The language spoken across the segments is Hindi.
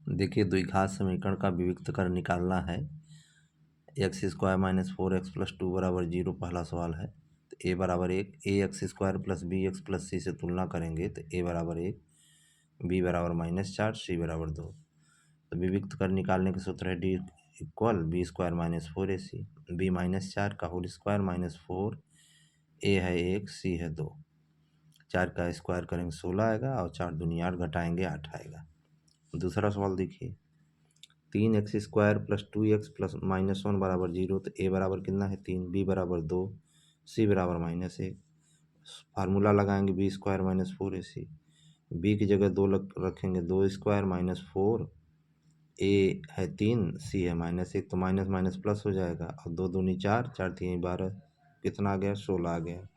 देखिए द्विघात समीकरण का विविक्त कर निकालना है। X square minus 4x plus 2 बराबर 0 पहला सवाल है। तो ए बराबर 1, A X square plus B X plus C से तुलना करेंगे तो ए बराबर 1, बी बराबर -4, सी बराबर 2। तो विविक्त कर निकालने के सूत्र है D equal B square minus 4ac, B -4 का होल स्क्वायर माइनस 4, ए है 1, सी है 2। 4 का स्क्वायर करेंगे 16 आएगा और 4 दूनी 8 घटाएंगे 8 आएगा। दूसरा सवाल देखिए, 3x square plus 2x plus -1 बराबर 0। तो ए बराबर कितना है 3, बी बराबर 2, सी बराबर -1। फार्मूला लगाएंगे B square minus 4ac, B की जगह 2 रखेंगे, 2 स्क्वायर माइनस 4, ए है 3, सी है -1। तो माइनस माइनस प्लस हो जाएगा और 2 दूनी 4, 4 3 12, कितना आ गया 16 आ गया।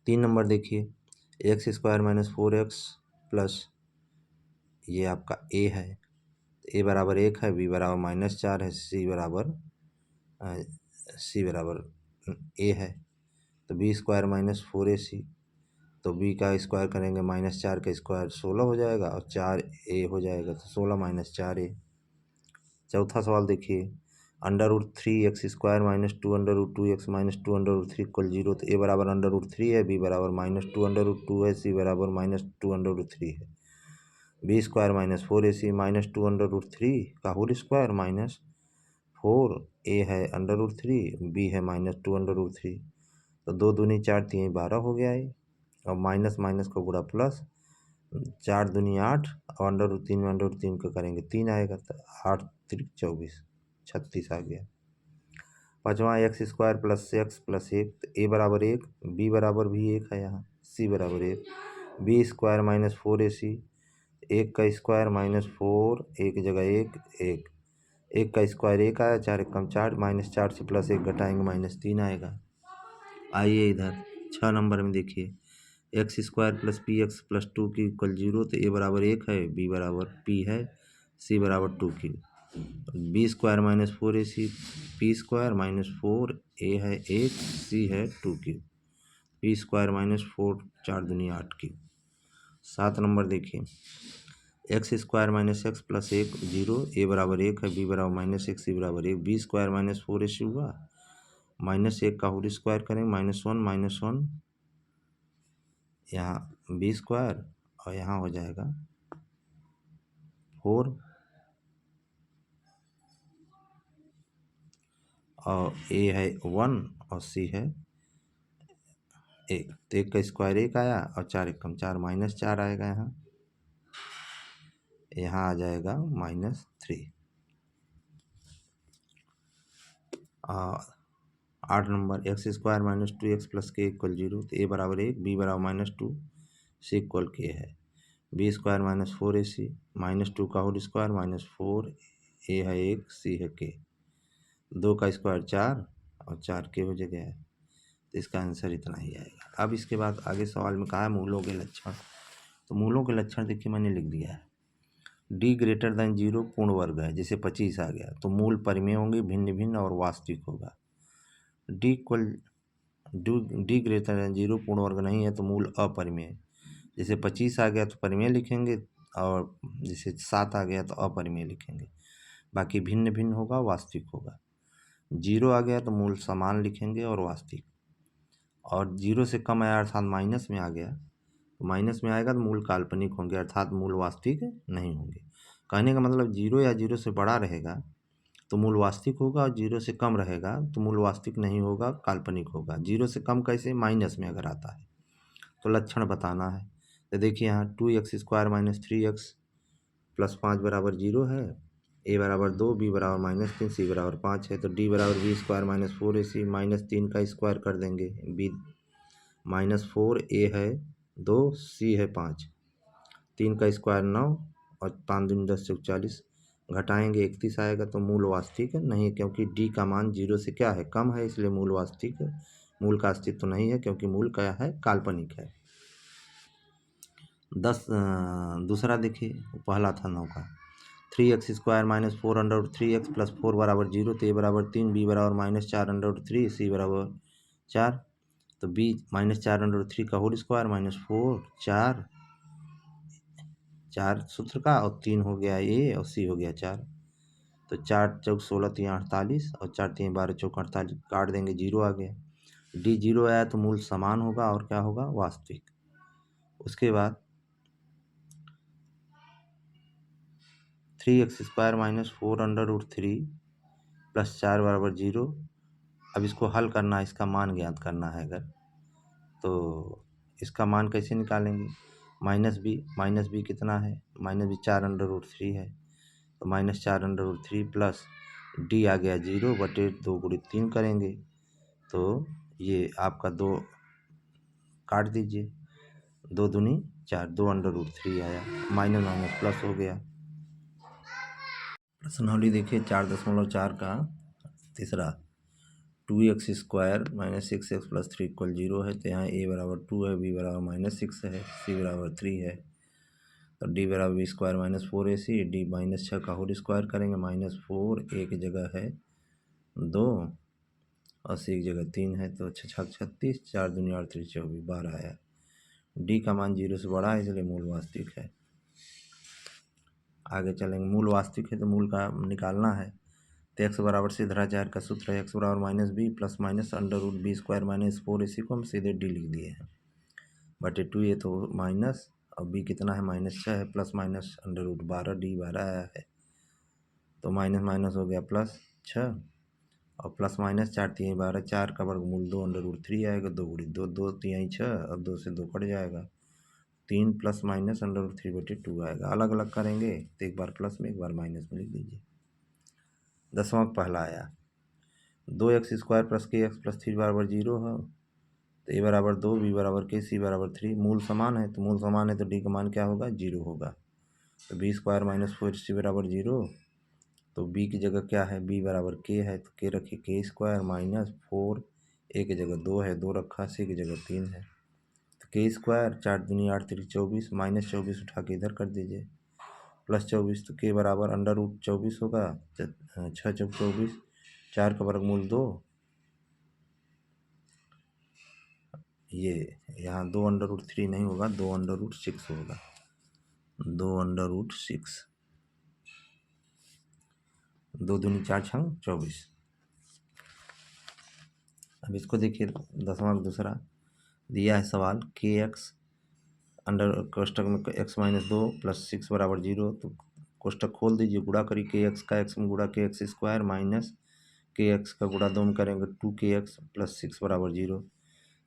3 नंबर देखिए, x square minus 4x plus ये आपका ए है, ए बराबर 1 है, बी बराबर -4 है, सी बराबर ए है। तो बी स्क्वायर माइनस 4ac, तो बी का स्क्वायर करेंगे -4 का स्क्वायर 16 हो जाएगा और 4a हो जाएगा, तो 16 - 4a। चौथा सवाल देखिए, √3x square minus 2√2x minus 2√3 equal 0। तो ए बराबर √3 है, बी बराबर -2√2 है, सी बराबर -2√3 है। B square minus 4ac minus 2√3 का होल स्क्वायर माइनस 4, ए है √3, बी है -2√3। तो 2 दूनी 4 3 12 हो गया है और माइनस माइनस को गुणा प्लस, 4 दूनी 8 और √3 में √3 को करेंगे 3 आएगा, तो 8 3 24, 36 आ गया। पाँचवा x square plus x plus 1। तो ए बराबर 1, बी बराबर भी 1 है, यहाँ सी बराबर 1, बी स्क्वायर माइनस 4ac, 1 का स्क्वायर -4, 1 की जगह 1 1, 1 का स्क्वायर 1 आया, 4 1 कम 4, -4 से प्लस 1 घटाएंगे -3 आएगा। आइए इधर 6 नंबर में देखिए, x square plus P x plus 2 की इक्वल 0। तो ए बराबर 1 है, बी बराबर पी है, सी बराबर 2 की। B square minus 4ac, P square -4, A है 1, सी है 2 की, पी स्क्वायर -4, 4 दूनी 8 की। 7 नंबर देखिए, x square minus x plus 1 0, ए बराबर 1 है, बी बराबर -1, सी बराबर 1, बी स्क्वायर माइनस 4ac हुआ, -1 का होल स्क्वायर करेंगे -1 यहाँ बी स्क्वायर और यहाँ हो जाएगा 4 और ए है 1 और सी है 1। तो 1 का स्क्वायर 1 आया और 4 1 कम 4, -4 आएगा, यहाँ आ जाएगा -3। 8 number, x square minus 2x plus के इक्वल 0। तो ए बराबर 1, बी बराबर -2, सी इक्वल के है, बी स्क्वायर माइनस 4ac -2 का होल स्क्वायर -4, ए है 1, सी है के। 2 का स्क्वायर 4 और 4 के हो जगह है, तो इसका आंसर इतना ही आएगा। अब इसके बाद आगे सवाल में कहा है मूलों के लक्षण। तो मूलों के लक्षण देखिए मैंने लिख दिया है। डी ग्रेटर देन 0 पूर्ण वर्ग है, जैसे 25 आ गया तो मूल परिमेय होंगे, भिन्न भिन्न और वास्तविक होगा। D equal D greater than 0 पूर्ण वर्ग नहीं है तो मूल अपरिमेय, जैसे 25 आ गया तो परिमेय लिखेंगे और जैसे 7 आ गया तो अपरिमेय लिखेंगे। बाकी भिन्न भिन्न होगा, वास्तविक होगा। 0 आ गया तो मूल समान लिखेंगे और वास्तविक, और 0 से कम आया अर्थात माइनस में आ गया तो माइनस में आएगा तो मूल काल्पनिक होंगे अर्थात मूल वास्तविक नहीं होंगे। कहने का मतलब 0 या 0 से बड़ा रहेगा तो मूल वास्तविक होगा और 0 से कम रहेगा तो मूल वास्तविक नहीं होगा, काल्पनिक होगा। 0 से कम कैसे, माइनस में अगर आता है तो लक्षण बताना है। तो देखिए यहाँ 2x square minus 3x plus 5 बराबर 0 है, ए बराबर 2, बी बराबर -3, सी बराबर 5 है। तो डी बराबर बी स्क्वायर माइनस 4ac, -3 का स्क्वायर कर देंगे, बी -4, ए है 2, सी है 5, 3 का स्क्वायर 9 और 5 दूनी 10 से 40, घटाएंगे 31 आएगा। तो मूल वास्तविक नहीं, क्योंकि डी का मान 0 से क्या है, कम है, इसलिए मूल वास्तविक है। मूल का अस्तित्व तो नहीं है क्योंकि मूल क्या है, काल्पनिक है। 10 दूसरा देखिए, पहला था 9 का, 3x square minus 4√3x plus 4 बराबर 0। तो ए बराबर 3, बी बराबर -4√3, सी बराबर 4। तो बी -4√3 का होल स्क्वायर -4, 4 4 सूत्र का, और 3 हो गया ए, और सी हो गया 4। तो 4 चौक 16 3 48, और 4 3 12 चौक 48, काट देंगे, 0 आ गया। डी 0 आया तो मूल समान होगा और क्या होगा, वास्तविक। उसके बाद 3x² माइनस 4√3 प्लस 4 बराबर 0। अब इसको हल करना है, इसका मान ज्ञात करना है अगर, तो इसका मान कैसे निकालेंगे। माइनस बी कितना है, माइनस बी 4√3 है, तो माइनस 4√3 प्लस डी आ गया 0 बटे 2 गुणित 3 करेंगे, तो ये आपका 2 काट दीजिए, 2 दूनी 4, 2√3 आया, माइनस माइनस प्लस हो गया। प्रश्नावली देखिए 4.4 का तीसरा, 2x² minus 6x plus 3 equal 0 है, तो यहाँ a बराबर 2 है, b बराबर -6 है, c बराबर 3 है, तो d बराबर b² minus 4ac, d minus 6 का होल स्क्वायर करेंगे, -4 a की जगह है 2 और c की जगह 3 है, तो 6 6 36, 4 दूनी 8 3 24, 12 आया। d का मान 0 से बड़ा है, इसलिए मूल वास्तविक है। आगे चलेंगे, मूल वास्तविक है तो मूल का निकालना है, तो x बराबर सिद्धाचार्य का सूत्र है, x बराबर minus B plus minus √b² minus 4ac को हम सीधे d लिख दिए हैं, बटे 2a तो माइनस, और b कितना है -6 है, प्लस माइनस √12, d 12 आया है, तो माइनस माइनस हो गया प्लस 6, और प्लस माइनस 4 3 12, 4 का वर्गमूल 2√3 आएगा, 2 गुणित 2 2 3 6, और 2 से 2 कट जाएगा, 3 प्लस माइनस √3 बटे 2 आएगा। अलग अलग करेंगे तो एक बार प्लस में एक बार माइनस में लिख दीजिए। 10वां पहला आया, 2x² प्लस kx प्लस 3 बराबर 0 है, तो a बराबर 2, b बराबर k, c बराबर 3, मूल समान है, तो मूल समान है तो d का मान क्या होगा, 0 होगा, तो b² माइनस 4c बराबर 0, तो b की जगह क्या है, b बराबर k है, तो k रखिए k² माइनस 4, a की जगह 2 है, 2 रखा, c की जगह 3 है, तो k², 4 दूनी 8 3 24, माइनस 24 उठा के इधर कर दीजिए, प्लस 24, तो k बराबर √24 होगा, 6 चौक 24, 4 का वर्गमूल 2, ये यहाँ 2√3 नहीं होगा, 2√6 होगा, 2√6, 2 दूनी 4 छंग 24। अब इसको देखिए, 10वां दूसरा दिया है सवाल, kx अंडर कोष्टक में x माइनस 2 प्लस 6 बराबर 0, तो कोष्टक खोल दीजिए, गुणा करिए kx का x में गुणा kx² माइनस kx का गुणा 2 में करेंगे 2kx प्लस 6 बराबर 0,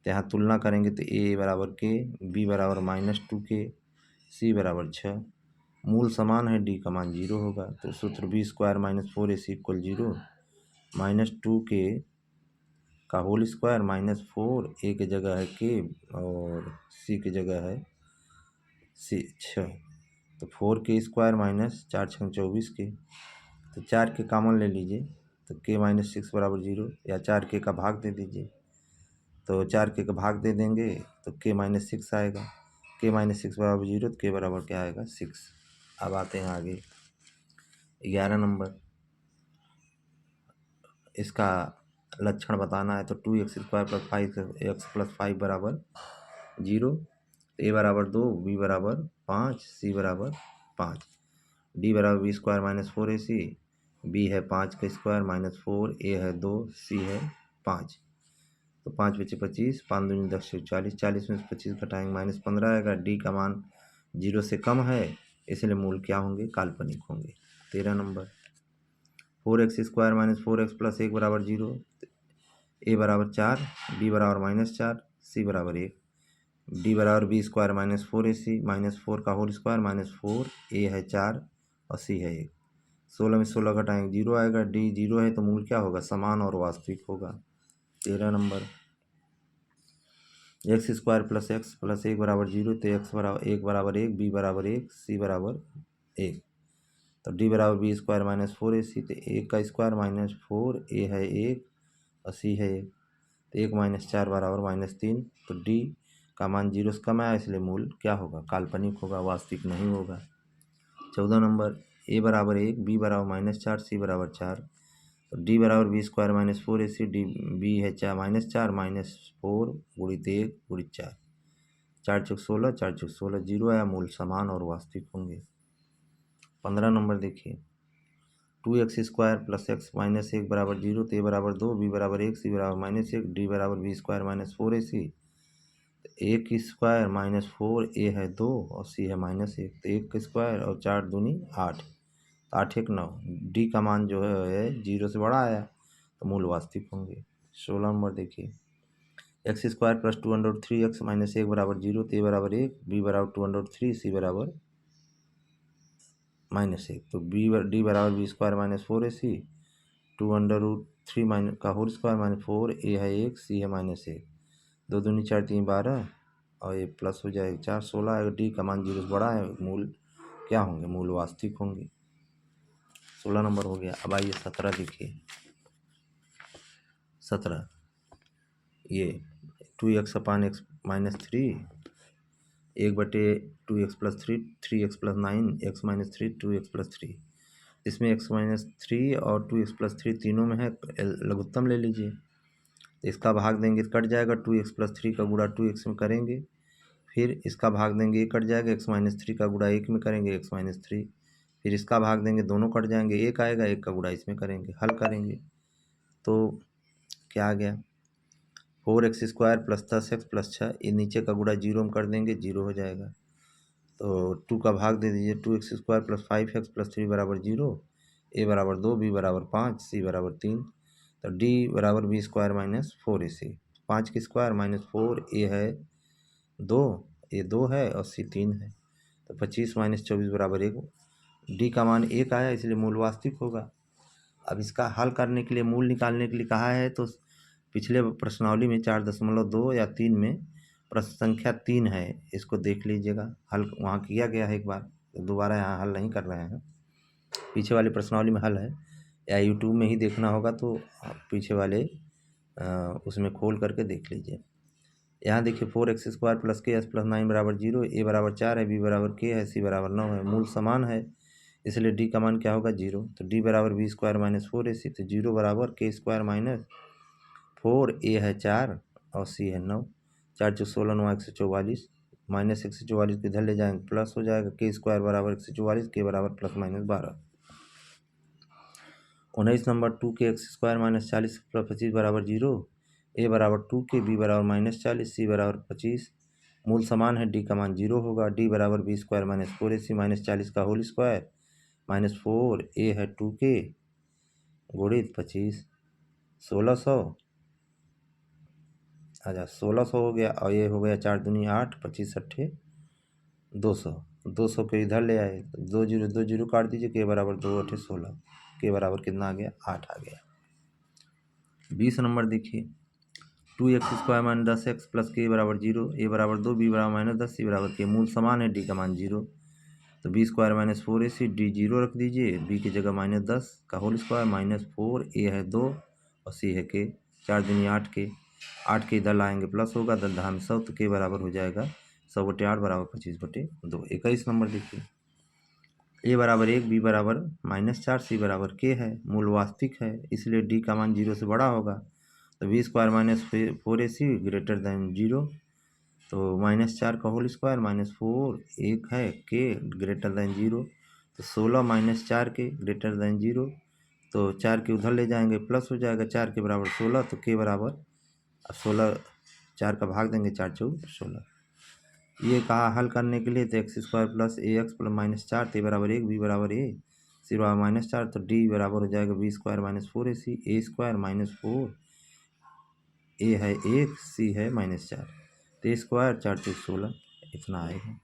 तो यहाँ तुलना करेंगे तो a बराबर k, b बराबर -2k, c बराबर 6, मूल समान है, d का मान 0 होगा, तो सूत्र b² minus 4ac equal 0, -2k का होल स्क्वायर माइनस 4, a की जगह है k और c की जगह है 6, तो 4k² माइनस 4 छंग 24 के, तो 4 के कॉमन ले लीजिए, तो k माइनस 6 बराबर 0, या 4k का भाग दे दीजिए, तो 4k का भाग दे देंगे तो k माइनस 6 आएगा, k माइनस 6 बराबर 0, तो k बराबर क्या आएगा, 6। अब आते हैं आगे 11 नंबर, इसका लक्षण बताना है, तो 2x² प्लस 5x प्लस 5 बराबर 0, a बराबर 2, b बराबर 5, c बराबर 5, d बराबर b² माइनस 4ac, b है 5 का स्क्वायर माइनस 4, a है 2, c है 5, तो 5 बचे 25, 5 दूनी 10 40, 40 में से 25 घटाएंगे -15 आएगा, d का मान 0 से कम है, इसलिए मूल क्या होंगे, काल्पनिक होंगे। 13 number, 4x² minus 4x plus 1 बराबर 0, a बराबर 4, b बराबर -4, c बराबर 1, d बराबर b² माइनस 4ac, -4 का होल स्क्वायर माइनस 4, a है 4 और c है 1, 16 में 16 घटाएंगे 0 आएगा, d 0 है तो मूल क्या होगा, समान और वास्तविक होगा। 13 number, x² plus x plus 1 बराबर 0, तो x बराबर 1 बराबर 1, b बराबर 1, c बराबर 1, तो d बराबर b² माइनस 4ac, तो 1 का स्क्वायर माइनस 4, a है 1 और c है 1, तो 1 माइनस 4 बराबर -3, तो d का मान 0 से कम आया, इसलिए मूल क्या होगा, काल्पनिक होगा, वास्तविक नहीं होगा। 14 नंबर, a बराबर 1, b बराबर -4, c बराबर 4, तो d बराबर b² माइनस 4ac, b है 4 -4 -4 गुणित 1 गुणित 4, 4 चौक 16, 4 चौक 16, 0 आया, मूल समान और वास्तविक होंगे। 15 नंबर देखिए, 2x² + x - 1 बराबर 0, तो a बराबर 2, b बराबर 1, c बराबर -1, d बराबर b² - 4ac। a की स्क्वायर -4, a है 2 और c है -1, तो 1 का स्क्वायर और 4 दूनी 8, 8 1 9, d का मान जो है 0 से बड़ा आया तो मूल वास्तविक होंगे। 16 नंबर देखिए, x² + 2√3x - 1 बराबर 0, तो a बराबर 1, b बराबर 2√3, c बराबर -1, तो d बराबर b² - 4ac, 2√3 का होल स्क्वायर -4, a है 1, c है -1, 2 दूनी 4 3 12 और ये प्लस हो जाएगा 4 16 आएगा। डी का मान 0 से बड़ा है, मूल क्या होंगे, मूल वास्तविक होंगे। 16 नंबर हो गया। अब आइए 17 देखिए, 17 ये 2x/x - 3 1/2x + 3 3x + 9 x - 3 2x + 3, इसमें x - 3 और 2x + 3 तीनों में है, लघुत्तम ले लीजिए। इसका भाग देंगे तो कट जाएगा, 2x + 3 का गुणा 2x में करेंगे, फिर इसका भाग देंगे, एक कट जाएगा, x - 3 का गुणा 1 में करेंगे, x - 3, फिर इसका भाग देंगे, दोनों कट जाएंगे, एक आएगा, एक का गुणा इसमें करेंगे, हल करेंगे तो क्या आ गया, 4x² + 10x + 6, ये नीचे का गुणा 0 में कर देंगे, 0 हो जाएगा। तो 2 का भाग दे दीजिए, 2x² + 5x + 3 बराबर 0, a बराबर 2, b बराबर 5, c बराबर 3, तो d बराबर b² - 4ac, 5 की स्क्वायर -4, a है 2, ये 2 है और c 3 है, तो 25 - 24 बराबर 1, डी का मान 1 आया, इसलिए मूल वास्तविक होगा। अब इसका हल करने के लिए, मूल निकालने के लिए कहा है, तो पिछले प्रश्नावली में 4.2 या 3 में प्रश्न संख्या 3 है, इसको देख लीजिएगा, हल वहाँ किया गया है एक बार, तो दोबारा यहाँ हल नहीं कर रहे हैं, पीछे वाली प्रश्नावली में हल है, या यूट्यूब में ही देखना होगा तो पीछे वाले उसमें खोल करके देख लीजिए। यहाँ देखिए 4x² + k + 9 बराबर 0, a बराबर 4 है, b बराबर k है, c बराबर 9 है, मूल समान है, इसलिए d का मान क्या होगा, 0, तो d बराबर b² - 4ac, तो 0 बराबर k² - 4, a है 4 और c है 9, 4 × 16 9 144, -144 को इधर ले जाएंगे, प्लस हो जाएगा, k² बराबर 144, k बराबर +-12। 19 नंबर 2kx² - 40 + 25 बराबर 0, a बराबर 2k, b बराबर -40, c बराबर 25, मूल समान है, d का मान 0 होगा, d बराबर b² - 4ac, -40 का होल स्क्वायर -4, a है 2k गुणित 25, 1600, अच्छा 1600 हो गया, और ये हो गया 4 दूनी 8, 25 अट्ठे 200, 200 के इधर ले आए, 2 जीरो 2 जीरो काट दीजिए, के बराबर 2 अट्ठे 16, के बराबर कितना आ गया, 8 आ गया। 20 नंबर देखिए, 2x² - 10x + k बराबर 0, a बराबर 2, b बराबर -10, c बराबर k, मूल समान है, d का मान 0, तो b² - 4ac, d 0 रख दीजिए, b की जगह -10 का होल स्क्वायर -4, a है 2 और c है k, 4 दूनी 8 के, 8 के इधर लाएंगे प्लस होगा, 10 धाम 100, तो k बराबर हो जाएगा 100/8 बराबर 25/2। 21 नंबर देखिए, a बराबर 1, b बराबर -4, c बराबर k है, मूल वास्तविक है, इसलिए d का मान 0 से बड़ा होगा, तो b² - 4ac ग्रेटर दैन 0, तो -4 का होल स्क्वायर -4, 1 है k ग्रेटर दैन 0, तो 16 - 4 के ग्रेटर दैन 0, तो 4 के उधर ले जाएंगे, प्लस हो जाएगा, 4 के बराबर 16, तो k बराबर, अब 16 4 का भाग देंगे, 4 चौक 16। ये कहा हल करने के लिए, तो x² + ax + -4, तो a बराबर 1, b बराबर a, c बराबर -4, तो d बराबर हो जाएगा b² - 4ac, a² - 4, a है 1, c है -4, तो a² 4 चौक 16 इतना आएगा।